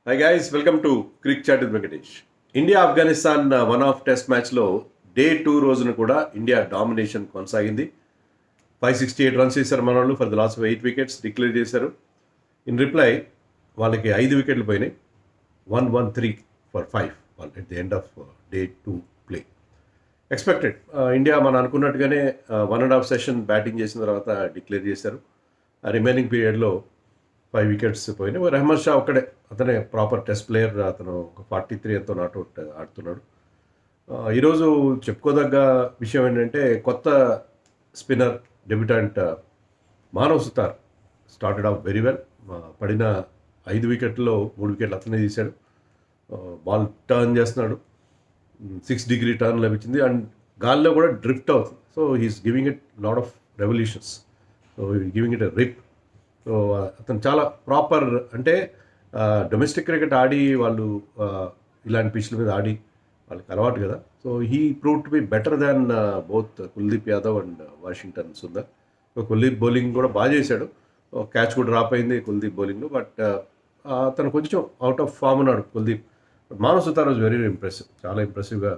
Hi guys, welcome to Cricket Chat with Venkatesh. India Afghanistan one of test మ్యాచ్లో day 2 రోజున కూడా India domination కొనసాగింది. 568 runs చేశారు మన వాళ్ళు for the last 8 wickets declare చేశారు. ఇన్ రిప్లై వాళ్ళకి 5 వికెట్లు పోయినాయి. 113 ఫర్ 5 వాళ్ళు at the end of day 2 play. Expected India మనం అనుకున్నట్టుగానే 1.5 సెషన్ బ్యాటింగ్ చేసిన తర్వాత డిక్లేర్ చేశారు. ఆ రిమైనింగ్ పీరియడ్లో 5 వికెట్స్ పోయినాయి. రెహమాన్ షా ఒక్కడే, అతనే ప్రాపర్ టెస్ట్ ప్లేయర్. అతను ఒక 43 ఎంతో నాట్అవుట్ ఆడుతున్నాడు. ఈరోజు చెప్పుకోదగ్గ విషయం ఏంటంటే కొత్త spinner debutant Manav Sutar started off very well. పడిన 5 వికెట్లో 3 వికెట్లు అతనే తీశాడు. బాల్ టర్న్ చేస్తున్నాడు, 6 డిగ్రీ టర్న్ లభించింది అండ్ గాల్లో కూడా డ్రిఫ్ట్ అవుతుంది. So he's giving it lot of revolutions. So giving it a rip. So అతను చాలా ప్రాపర్, అంటే డొమెస్టిక్ క్రికెట్ ఆడి వాళ్ళు ఇలాంటి పిచ్ల మీద ఆడి వాళ్ళకి అలవాటు కదా. So he prove to be better than both Kuldeep Yadav and Washington Sundar. So Kuldeep bowling కూడా బాగా చేశాడు. క్యాచ్ కూడా డ్రాప్ అయింది కుల్దీప్ బౌలింగ్లో. బట్ అతను కొంచెం అవుట్ ఆఫ్ ఫామ్ ఉన్నాడు Kuldeep. But Manav Sutar was very impressive, చాలా ఇంప్రెసివ్గా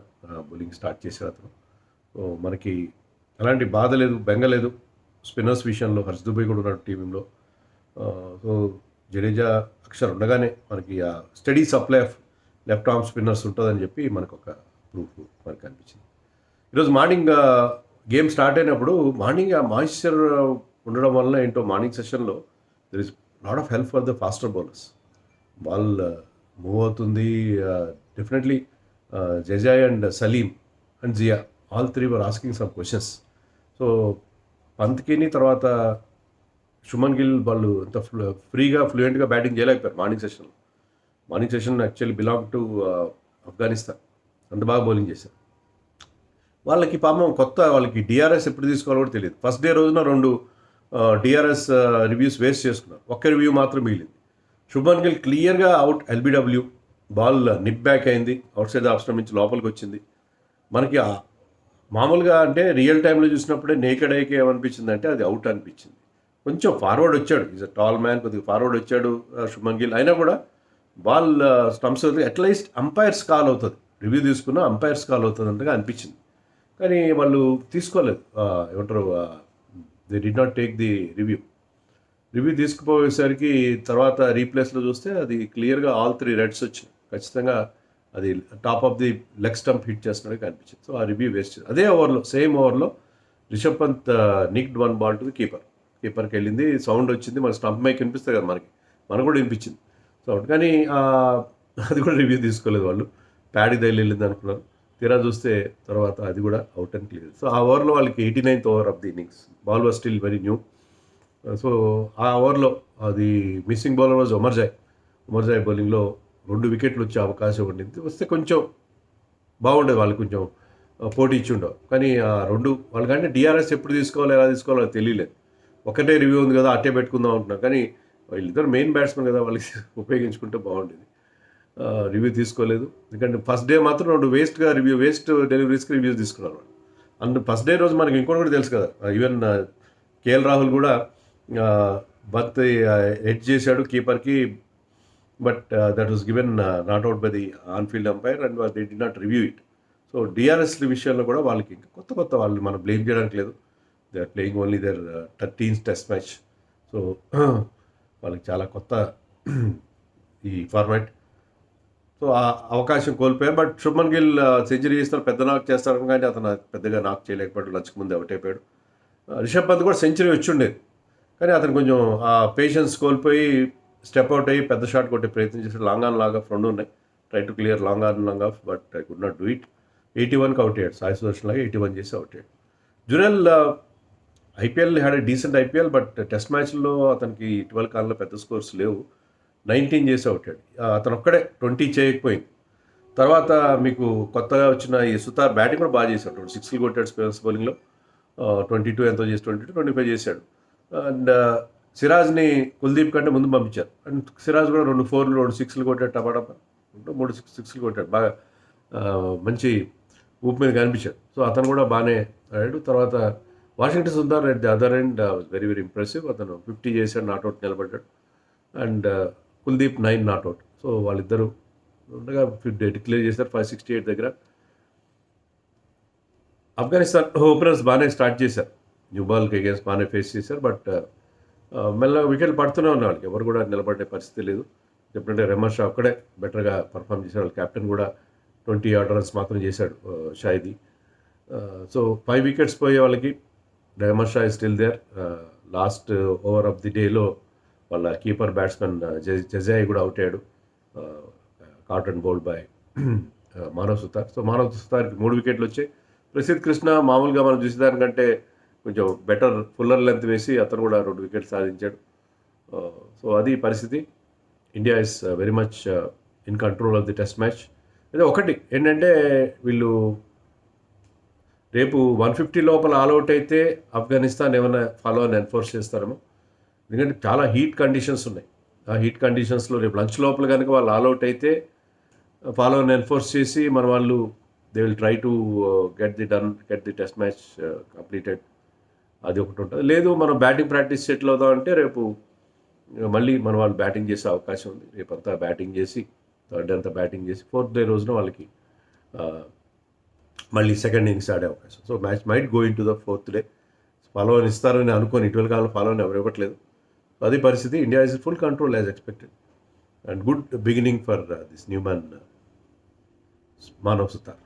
బౌలింగ్ స్టార్ట్ చేశాడు అతను. సో మనకి అలాంటి బాధ లేదు, బెంగ లేదు స్పిన్నర్స్ విషయంలో. హర్ష్ దుబే కూడా ఉన్నాడు టీంలో. సో జడేజా అక్షర్ ఉండగానే మనకి ఆ steady supply of left arm spinners ఉంటుందని చెప్పి మనకు ఒక ప్రూఫ్ మనకు అనిపించింది. ఈరోజు మార్నింగ్ గేమ్ స్టార్ట్ అయినప్పుడు మార్నింగ్ ఆ మాయిశ్చర్ ఉండడం వల్ల ఏంటో మార్నింగ్ సెషన్లో there is lot of help for the faster bowlers. Ball move అవుతుంది. Definitely Zazai and Salim and Zia all 3 were asking some questions. So పంత్కిని తర్వాత శుమన్ గిల్ వాళ్ళు అంత ఫ్రీగా ఫ్లూయెంట్గా బ్యాటింగ్ చేయలేకపోయారు మార్నింగ్ సెషన్లో. Morning session actually belong to Afghanistan. అంత బాగా బౌలింగ్ చేశారు. వాళ్ళకి పాపం కొత్త, వాళ్ళకి డిఆర్ఎస్ ఎప్పుడు తీసుకోవాలో కూడా తెలియదు. ఫస్ట్ డే రోజున 2 డిఆర్ఎస్ రివ్యూస్ వేస్ట్ చేసుకున్నారు. ఒక్క రివ్యూ మాత్రం మిగిలింది. శుభన్ గిల్ క్లియర్గా అవుట్ ఎల్బిడబ్ల్యూ. బాల్ నిప్ బ్యాక్ అయింది, అవుట్ సైడ్ ఆఫ్ స్టంప్ నుంచి లోపలికి వచ్చింది. మనకి మామూలుగా అంటే రియల్ టైంలో చూసినప్పుడే నేకెడ్ ఐకి ఏమనిపించింది అంటే అది అవుట్ అనిపించింది. కొంచెం ఫార్వర్డ్ వచ్చాడు, ఈజ్ అ టాల్ మ్యాన్, కొద్దిగా ఫార్వర్డ్ వచ్చాడు శుభన్ గిల్. అయినా కూడా ball stumps at least umpire's call అవుతుంది, రివ్యూ తీసుకున్న అంపైర్స్ కాల్ అవుతుంది అంతగా అనిపించింది. కానీ వాళ్ళు తీసుకోలేదు, ఏమంటారు, they did not take the review తీసుకుపోయేసరికి తర్వాత రీప్లేస్లో చూస్తే అది క్లియర్గా ఆల్ 3 రెడ్స్ వచ్చినాయి. ఖచ్చితంగా అది top of the leg stump hit చేస్తున్నట్టు కనిపించింది. సో ఆ రివ్యూ వేస్ట్. అదే ఓవర్లో, సేమ్ ఓవర్లో Rishabh Pant nicked 1 ball to the కీపర్కి వెళ్ళింది. సౌండ్ వచ్చింది, మన స్టంప్ మైక్ వినిపిస్తుంది కదా మనకు కూడా వినిపించింది సౌండ్. కానీ అది కూడా రివ్యూ తీసుకోలేదు వాళ్ళు. ప్యాడీ దైలు వెళ్ళింది అనుకున్నారు. తీరా చూస్తే తర్వాత అది కూడా అవుట్ అండ్ క్లియర్. సో ఆ ఓవర్లో వాళ్ళకి 89th over of the innings. Ball was still very new. So ఆ ఓవర్లో అది మిస్సింగ్ బౌలర్ వాజ్ ఉమర్జాయ్ బౌలింగ్లో 2 వికెట్లు వచ్చే అవకాశం ఉండింది. వస్తే కొంచెం బాగుండేది, వాళ్ళు కొంచెం పోటీ ఇచ్చి ఉండవు. కానీ ఆ 2 వాళ్ళకంటే డిఆర్ఎస్ ఎప్పుడు తీసుకోవాలో ఎలా తీసుకోవాలో తెలియలేదు. ఒకటే రివ్యూ ఉంది కదా అట్టే పెట్టుకుందాం అంటున్నారు. కానీ వీళ్ళిద్దరు మెయిన్ బ్యాట్స్మెన్ కదా, వాళ్ళకి ఉపయోగించుకుంటే బాగుండేది. రివ్యూ తీసుకోలేదు. ఎందుకంటే ఫస్ట్ డే మాత్రం 2 వేస్ట్ డెలివరీస్కి రివ్యూస్ తీసుకున్నారు వాళ్ళు. అండ్ ఫస్ట్ డే రోజు మనకి ఇంకోటి కూడా తెలుసు కదా, ఈవెన్ కేఎల్ రాహుల్ కూడా బత్ ఎడ్జ్ చేశాడు కీపర్కి. But that was given not out by the on field umpire and they did not review it. So DRS విషయంలో కూడా వాళ్ళకి ఇంకా కొత్త వాళ్ళు మనం బ్లేమ్ చేయడానికి లేదు. They are playing only their 13th test match. So వాళ్ళకి చాలా కొత్త ఈ ఫార్మాట్. సో ఆ అవకాశం కోల్పోయారు. బట్ శుభ్మన్ గిల్ సెంచరీ చేస్తారు, పెద్ద నాక్ చేస్తారు, కానీ అతను పెద్దగా నాక్ చేయలేకపోయాడు. లంచ్కి ముందు అవుట్ అయిపోయాడు. రిషబ్ పంత్ కూడా సెంచరీ వచ్చి ఉండేది, కానీ అతను కొంచెం ఆ పేషెన్స్ కోల్పోయి స్టెప్ అవుట్ అయ్యి పెద్ద షాట్ కొట్టే ప్రయత్నం చేశాడు. లాంగ్ ఆన్ లాంగ్ ఆఫ్ 2 ఉన్నాయి. Try to clear long off, but I could not do it. 81కి అవుట్ అయ్యాడు. సాయి సుదర్శన్ లాగా 81 చేసి అవుట్ అయ్యాడు. Jurel IPL had a decent IPL, but test మ్యాచ్లో అతనికి ఇటీవల కాలంలో పెద్ద స్కోర్స్ లేవు. 19 చేసి అవుట్ అయ్యాడు. అతను ఒక్కడే 20 చేయకపోయింది. తర్వాత మీకు కొత్తగా వచ్చిన ఈ సుతార్ బ్యాటింగ్ కూడా బాగా చేశాడు. 2 సిక్స్లు కొట్టాడు స్పిన్నర్స్ బౌలింగ్లో. 22 ఎంతో చేసి 25 చేశాడు. అండ్ సిరాజ్ని కుల్దీప్ కంటే ముందు పంపించారు. అండ్ సిరాజ్ కూడా 2 4లు 2 6లు కొట్టాడు. టపాటపా 3 6లు కొట్టాడు. బాగా మంచి ఊపు మీద కనిపించాడు. సో అతను కూడా బాగానే ఆడాడు. తర్వాత Washington Sundar at the other end very impressive. అతను 50 చేశాడు, నాట్అవుట్ నిలబడ్డాడు. And Kuldeep 9 not out. సో వాళ్ళిద్దరూ ఉండగా డిక్లేర్ చేశారు 568 దగ్గర. ఆఫ్ఘనిస్తాన్ ఓపెనర్స్ బాగానే స్టార్ట్ చేశారు, న్యూ బాల్కి అగేన్స్ట్ బాగానే ఫేస్ చేశారు. బట్ మెల్లగా వికెట్లు పడుతూనే ఉన్నారు, వాళ్ళకి ఎవరు కూడా నిలబడే పరిస్థితి లేదు. చెప్పంటే రెహమాన్ షా ఒక్కడే బెటర్గా పర్ఫామ్ చేశాడు, వాళ్ళ కెప్టెన్ కూడా 20 ఆర్డ్ రన్స్ మాత్రం చేశాడు షాయిది. సో 5 వికెట్స్ పోయే వాళ్ళకి Rehman Shah is still there. Last over of the డేలో వాళ్ళ కీపర్ బ్యాట్స్మెన్ జజాయి కూడా అవుట్ అయ్యాడు, caught and bowled by Manav Suthar. So Manav సుతార్కి 3 వికెట్లు వచ్చాయి. ప్రసిద్ధ్ కృష్ణ మామూలుగా మనం చూసేదానికంటే కొంచెం బెటర్ ఫుల్లర్ లెంత్ వేసి అతను కూడా 2 వికెట్లు సాధించాడు. సో అది పరిస్థితి. India is very much in control of the test match. అదే ఒకటి ఏంటంటే వీళ్ళు రేపు 150 లోపల ఆల్అవుట్ అయితే ఆఫ్ఘనిస్తాన్ ఏమైనా ఫాలో అని ఎన్ఫోర్స్ చేస్తారేమో, ఎందుకంటే చాలా హీట్ కండిషన్స్ ఉన్నాయి. ఆ హీట్ కండిషన్స్లో రేపు లంచ్ లోపల కనుక వాళ్ళు ఆల్అవుట్ అయితే ఫాలో అని ఎన్ఫోర్స్ చేసి మన వాళ్ళు they will try to get the test match completed. అది ఒకటి ఉంటుంది. లేదు మనం బ్యాటింగ్ ప్రాక్టీస్ సెటిల్ అవుదామంటే రేపు మళ్ళీ మన వాళ్ళు బ్యాటింగ్ చేసే అవకాశం ఉంది. రేపంతా బ్యాటింగ్ చేసి, థర్డ్ డే అంతా బ్యాటింగ్ చేసి, 4th డే రోజున వాళ్ళకి మళ్ళీ సెకండ్ ఇన్నింగ్స్ ఆడే అవకాశం. So match might go in to the 4th day. Follow అని ఇస్తారని అనుకోని ఇటీవల కాలంలో ఫాలో అని ఎవరు ఇవ్వట్లేదు. అది పరిస్థితి. India is full control as expected and good beginning for this new man Manav Sutar.